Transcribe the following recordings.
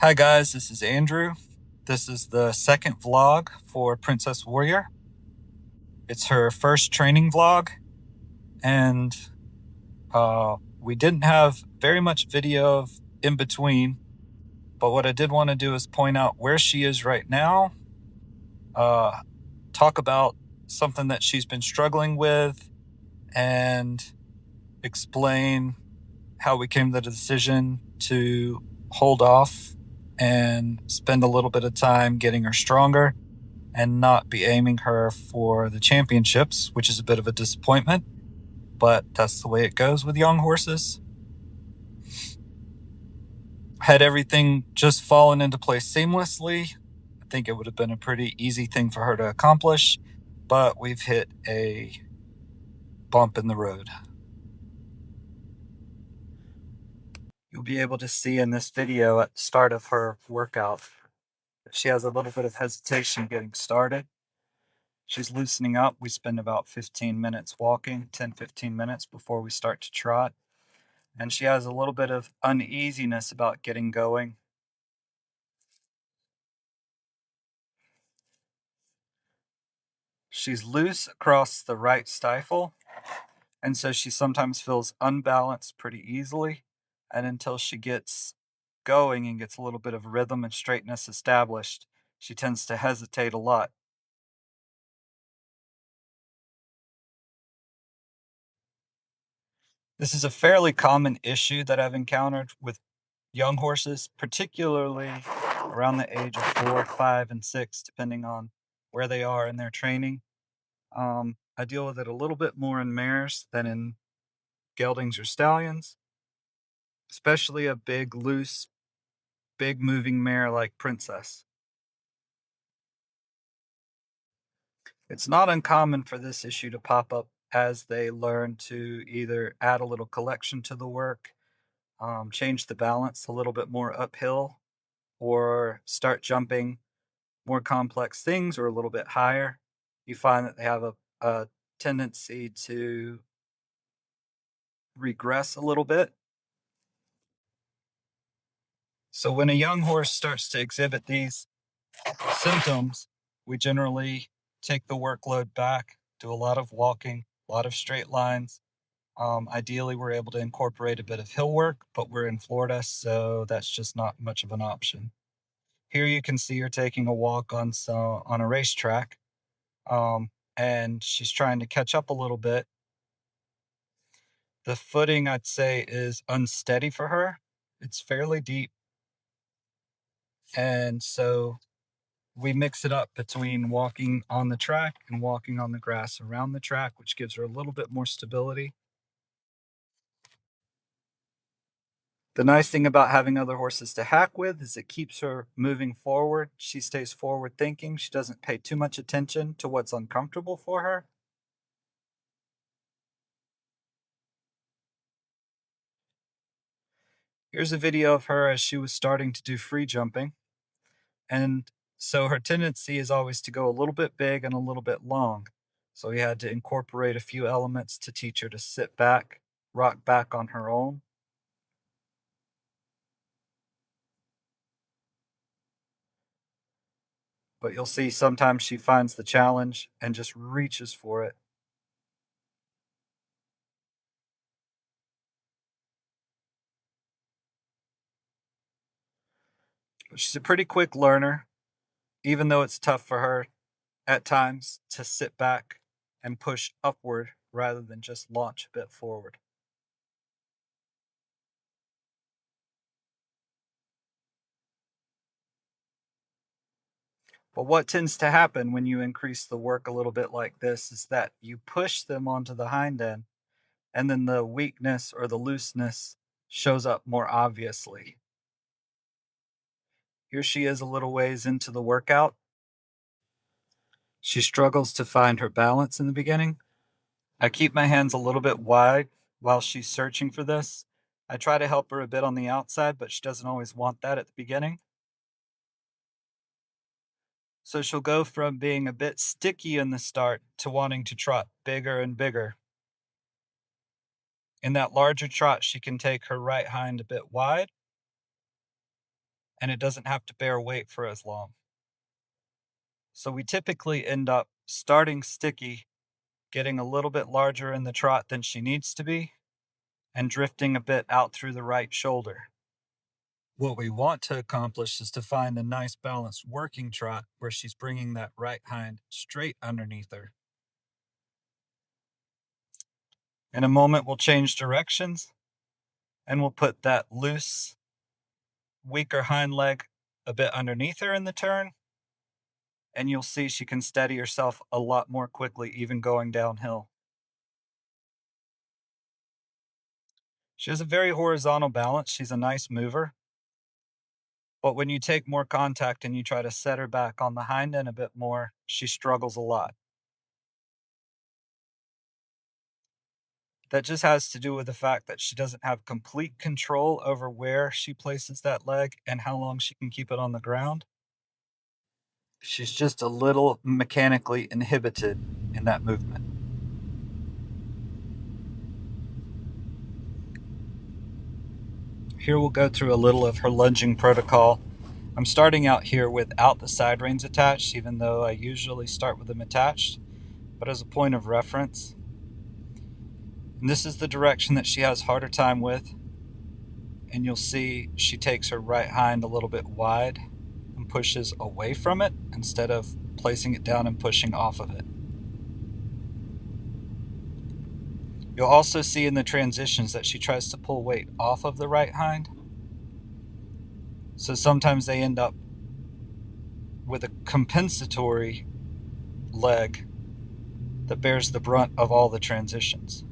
Hi guys, this is Andrew. This is the second vlog for Princess Warrior. It's her first training vlog, and we didn't have very much video of in between, but what I did want to do is point out where she is right now, uh, talk about something that she's been struggling with, and explain how we came to the decision to hold off and spend a little bit of time getting her stronger and not be aiming her for the championships, which is a bit of a disappointment, but that's the way it goes with young horses. Had everything just fallen into place seamlessly, I think it would have been a pretty easy thing for her to accomplish, but we've hit a bump in the road. You'll be able to see in this video at the start of her workout, she has a little bit of hesitation getting started. She's loosening up. We spend about 15 minutes walking, 10-15 minutes before we start to trot. And she has a little bit of uneasiness about getting going. She's loose across the right stifle, and so she sometimes feels unbalanced pretty easily. And until she gets going and gets a little bit of rhythm and straightness established, she tends to hesitate a lot. This is a fairly common issue that I've encountered with young horses, particularly around the age of 4, 5, and 6, depending on where they are in their training. I deal with it a little bit more in mares than in geldings or stallions, especially a big, loose, big moving mare like Princess. It's not uncommon for this issue to pop up as they learn to either add a little collection to the work, change the balance a little bit more uphill, or start jumping more complex things or a little bit higher. You find that they have a tendency to regress a little bit. So when a young horse starts to exhibit these symptoms, we generally take the workload back, do a lot of walking, a lot of straight lines. Ideally, we're able to incorporate a bit of hill work, but we're in Florida, so that's just not much of an option. Here you can see her taking a walk on a racetrack, and she's trying to catch up a little bit. The footing, I'd say, is unsteady for her. It's fairly deep, and so we mix it up between walking on the track and walking on the grass around the track, which gives her a little bit more stability. The nice thing about having other horses to hack with is it keeps her moving forward. She stays forward thinking. She doesn't pay too much attention to what's uncomfortable for her. Here's a video of her as she was starting to do free jumping. And so her tendency is always to go a little bit big and a little bit long. So we had to incorporate a few elements to teach her to sit back, rock back on her own. But you'll see sometimes she finds the challenge and just reaches for it. But she's a pretty quick learner, even though it's tough for her at times to sit back and push upward rather than just launch a bit forward. But what tends to happen when you increase the work a little bit like this is that you push them onto the hind end, and then the weakness or the looseness shows up more obviously. Here she is a little ways into the workout. She struggles to find her balance in the beginning. I keep my hands a little bit wide while she's searching for this. I try to help her a bit on the outside, but she doesn't always want that at the beginning. So she'll go from being a bit sticky in the start to wanting to trot bigger and bigger. In that larger trot, she can take her right hind a bit wide, and it doesn't have to bear weight for as long. So we typically end up starting sticky, getting a little bit larger in the trot than she needs to be, and drifting a bit out through the right shoulder. What we want to accomplish is to find a nice balanced working trot where she's bringing that right hind straight underneath her. In a moment, we'll change directions and we'll put that loose, weaker hind leg a bit underneath her in the turn. And you'll see she can steady herself a lot more quickly, even going downhill. She has a very horizontal balance. She's a nice mover. But when you take more contact and you try to set her back on the hind end a bit more, she struggles a lot. That just has to do with the fact that she doesn't have complete control over where she places that leg and how long she can keep it on the ground. She's just a little mechanically inhibited in that movement. Here we'll go through a little of her lunging protocol. I'm starting out here without the side reins attached, even though I usually start with them attached, but as a point of reference. And this is the direction that she has harder time with, and you'll see she takes her right hind a little bit wide and pushes away from it instead of placing it down and pushing off of it. You'll also see in the transitions that she tries to pull weight off of the right hind. So sometimes they end up with a compensatory leg that bears the brunt of all the transitions.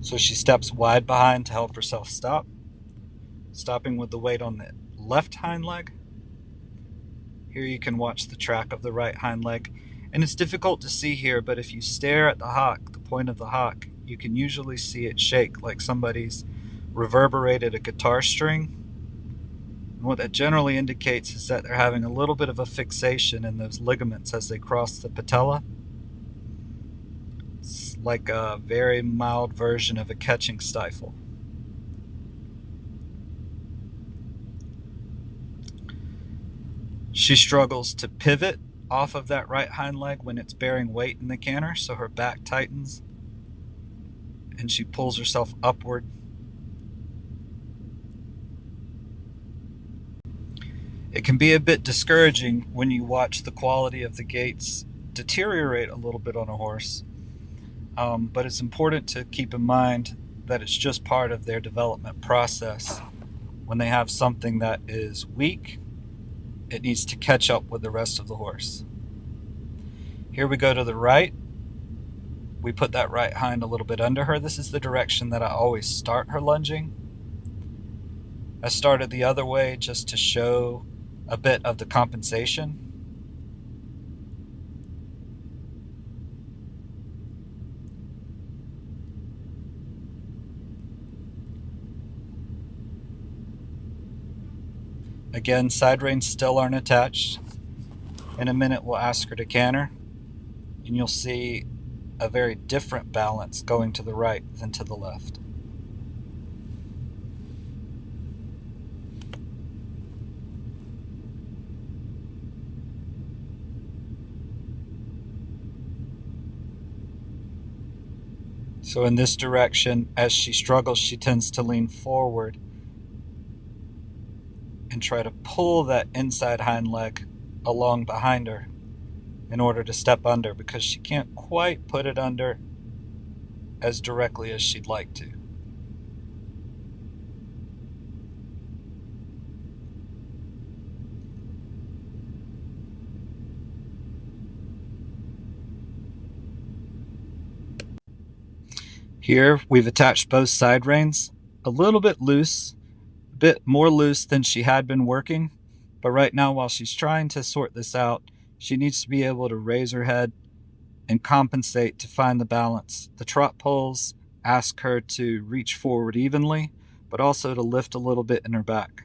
So she steps wide behind to help herself stop, stopping with the weight on the left hind leg. Here you can watch the track of the right hind leg, and it's difficult to see here, but if you stare at the hock, the point of the hock, you can usually see it shake like somebody's reverberated a guitar string. And what that generally indicates is that they're having a little bit of a fixation in those ligaments as they cross the patella. It's like a very mild version of a catching stifle. She struggles to pivot off of that right hind leg when it's bearing weight in the canter, so her back tightens and she pulls herself upward. It can be a bit discouraging when you watch the quality of the gaits deteriorate a little bit on a horse, but it's important to keep in mind that it's just part of their development process. When they have something that is weak, it needs to catch up with the rest of the horse. Here we go to the right. We put that right hind a little bit under her. This is the direction that I always start her lunging. I started the other way just to show a bit of the compensation. Again, side reins still aren't attached. In a minute, we'll ask her to canter, and you'll see a very different balance going to the right than to the left. So in this direction, as she struggles, she tends to lean forward and try to pull that inside hind leg along behind her in order to step under, because she can't quite put it under as directly as she'd like to. Here we've attached both side reins, a little bit loose, a bit more loose than she had been working, but right now while she's trying to sort this out, she needs to be able to raise her head and compensate to find the balance. The trot pulls ask her to reach forward evenly, but also to lift a little bit in her back.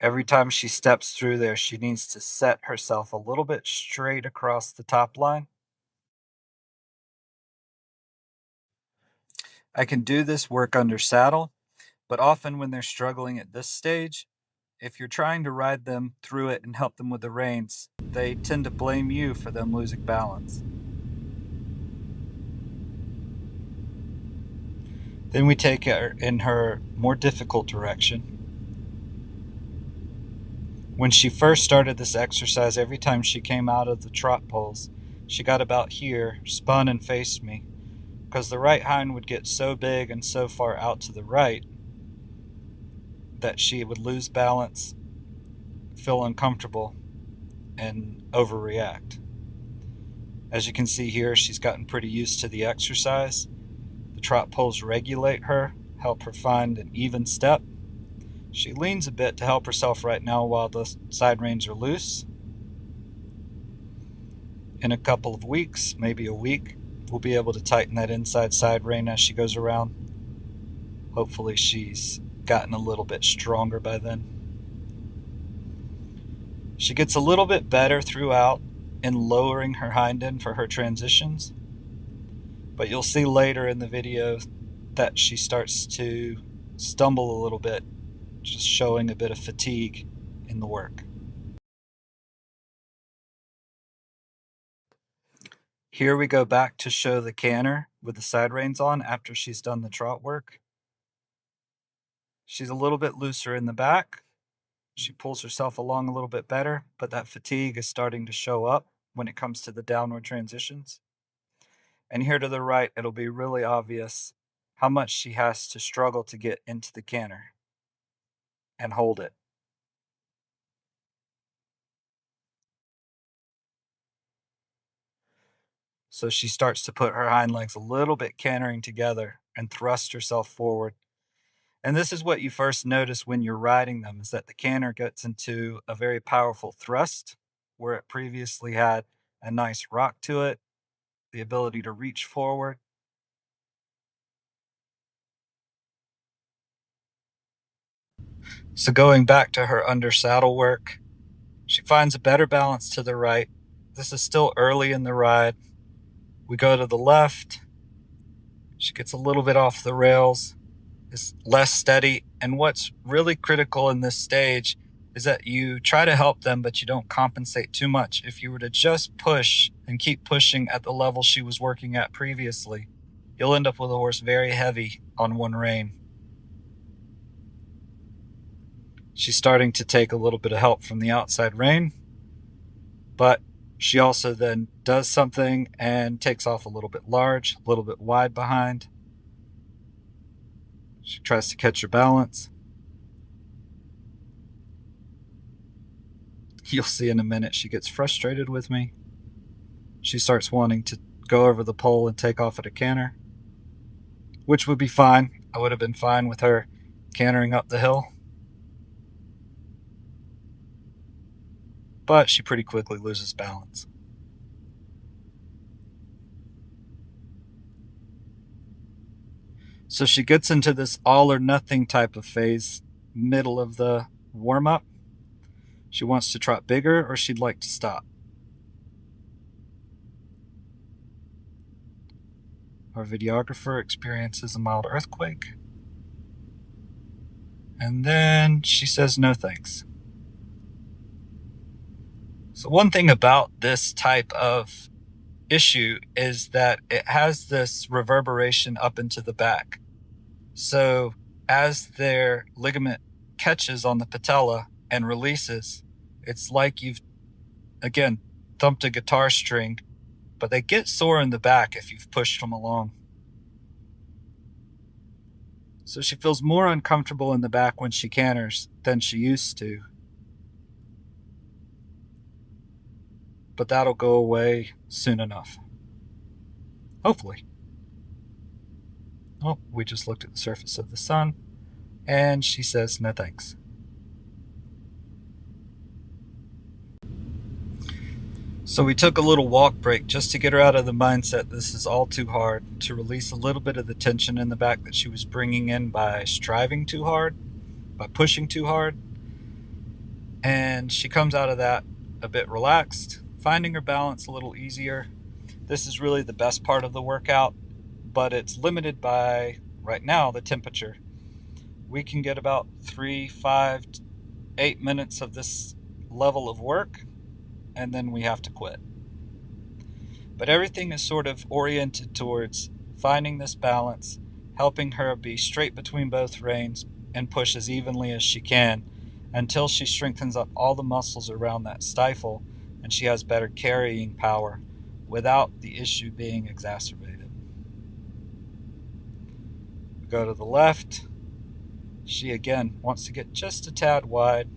Every time she steps through there, she needs to set herself a little bit straight across the top line. I can do this work under saddle, but often when they're struggling at this stage, if you're trying to ride them through it and help them with the reins, they tend to blame you for them losing balance. Then we take her in her more difficult direction. When she first started this exercise, every time she came out of the trot poles, she got about here, spun and faced me, because the right hind would get so big and so far out to the right that she would lose balance, feel uncomfortable, and overreact. As you can see here, she's gotten pretty used to the exercise. The trot poles regulate her, help her find an even step. She leans a bit to help herself right now while the side reins are loose. In a couple of weeks, maybe a week, we'll be able to tighten that inside side rein as she goes around. Hopefully she's gotten a little bit stronger by then. She gets a little bit better throughout in lowering her hind end for her transitions, but you'll see later in the video that she starts to stumble a little bit, just showing a bit of fatigue in the work. Here we go back to show the canter with the side reins on after she's done the trot work. She's a little bit looser in the back. She pulls herself along a little bit better, but that fatigue is starting to show up when it comes to the downward transitions. And here to the right, it'll be really obvious how much she has to struggle to get into the canter and hold it. So she starts to put her hind legs a little bit cantering together and thrust herself forward. And this is what you first notice when you're riding them, is that the canter gets into a very powerful thrust where it previously had a nice rock to it, the ability to reach forward. So going back to her under saddle work, she finds a better balance to the right. This is still early in the ride. We go to the left. She gets a little bit off the rails, is less steady. And what's really critical in this stage is that you try to help them, but you don't compensate too much. If you were to just push and keep pushing at the level she was working at previously, you'll end up with a horse very heavy on one rein. She's starting to take a little bit of help from the outside rein, but she also then does something and takes off a little bit large, a little bit wide behind. She tries to catch her balance. You'll see in a minute she gets frustrated with me. She starts wanting to go over the pole and take off at a canter, which would be fine. I would have been fine with her cantering up the hill. But she pretty quickly loses balance. So she gets into this all or nothing type of phase, middle of the warm-up. She wants to trot bigger or she'd like to stop. Our videographer experiences a mild earthquake. And then she says no thanks. So one thing about this type of issue is that it has this reverberation up into the back. So as their ligament catches on the patella and releases, it's like you've, again, thumped a guitar string, but they get sore in the back if you've pushed them along. So she feels more uncomfortable in the back when she canters than she used to. But that'll go away soon enough. Hopefully. Oh, we just looked at the surface of the sun, and she says no thanks. So we took a little walk break just to get her out of the mindset this is all too hard, to release a little bit of the tension in the back that she was bringing in by striving too hard, by pushing too hard. And she comes out of that a bit relaxed, finding her balance a little easier. This is really the best part of the workout, but it's limited by, right now, the temperature. We can get about 3, 5, 8 minutes of this level of work, and then we have to quit. But everything is sort of oriented towards finding this balance, helping her be straight between both reins and push as evenly as she can until she strengthens up all the muscles around that stifle and she has better carrying power without the issue being exacerbated. We go to the left. She again wants to get just a tad wide,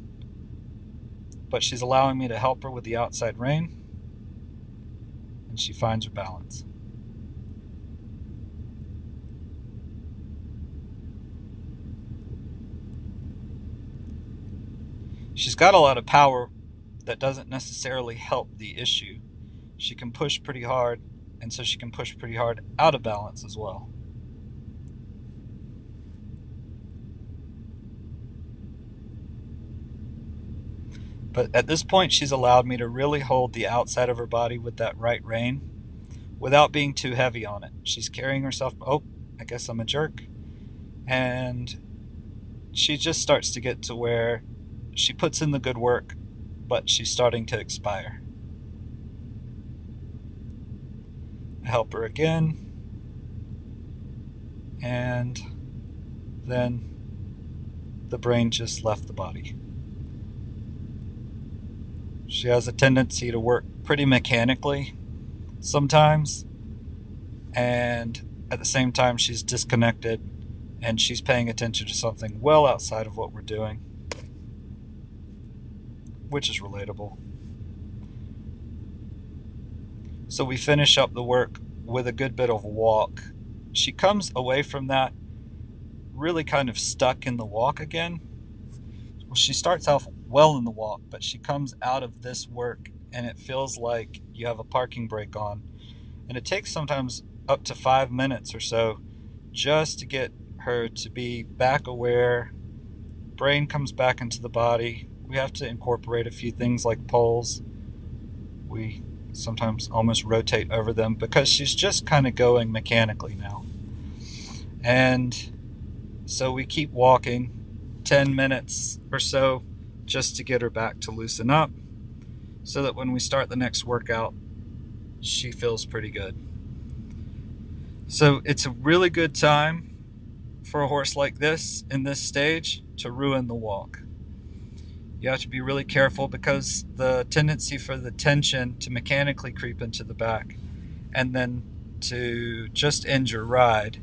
but she's allowing me to help her with the outside rein, and she finds her balance. She's got a lot of power that doesn't necessarily help the issue. She can push pretty hard, and so she can push pretty hard out of balance as well. But at this point, she's allowed me to really hold the outside of her body with that right rein without being too heavy on it. She's carrying herself, oh, I guess I'm a jerk. And she just starts to get to where she puts in the good work, but she's starting to expire. I help her again, and then the brain just left the body. She has a tendency to work pretty mechanically sometimes, and at the same time she's disconnected and she's paying attention to something well outside of what we're doing, which is relatable. So we finish up the work with a good bit of walk. She comes away from that really kind of stuck in the walk again. Well, she starts off well in the walk, but she comes out of this work and it feels like you have a parking brake on. And it takes sometimes up to 5 minutes or so just to get her to be back aware. Brain comes back into the body. We have to incorporate a few things like poles. We sometimes almost rotate over them because she's just kind of going mechanically now. And so we keep walking 10 minutes or so just to get her back to loosen up so that when we start the next workout, she feels pretty good. So it's a really good time for a horse like this in this stage to ruin the walk. You have to be really careful because the tendency for the tension to mechanically creep into the back and then to just end your ride,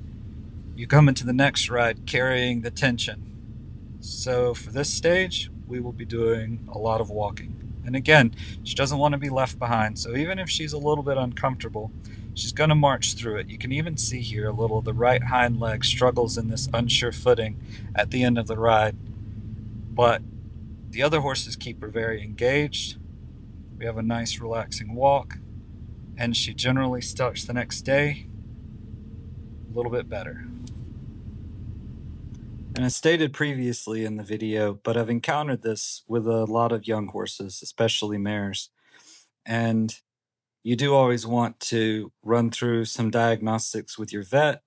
you come into the next ride carrying the tension. So for this stage, we will be doing a lot of walking. And again, she doesn't want to be left behind. So even if she's a little bit uncomfortable, she's going to march through it. You can even see here a little, the right hind leg struggles in this unsure footing at the end of the ride. But the other horses keep her very engaged. We have a nice relaxing walk. And she generally starts the next day a little bit better. And as stated previously in the video, but I've encountered this with a lot of young horses, especially mares. And you do always want to run through some diagnostics with your vet.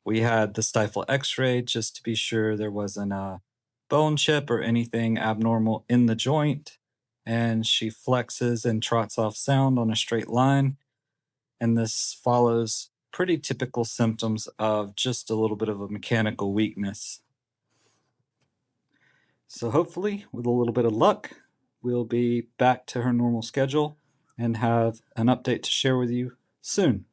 We had the stifle x-ray just to be sure there wasn't a bone chip or anything abnormal in the joint. And she flexes and trots off sound on a straight line. And this follows pretty typical symptoms of just a little bit of a mechanical weakness. So hopefully, with a little bit of luck, we'll be back to her normal schedule and have an update to share with you soon.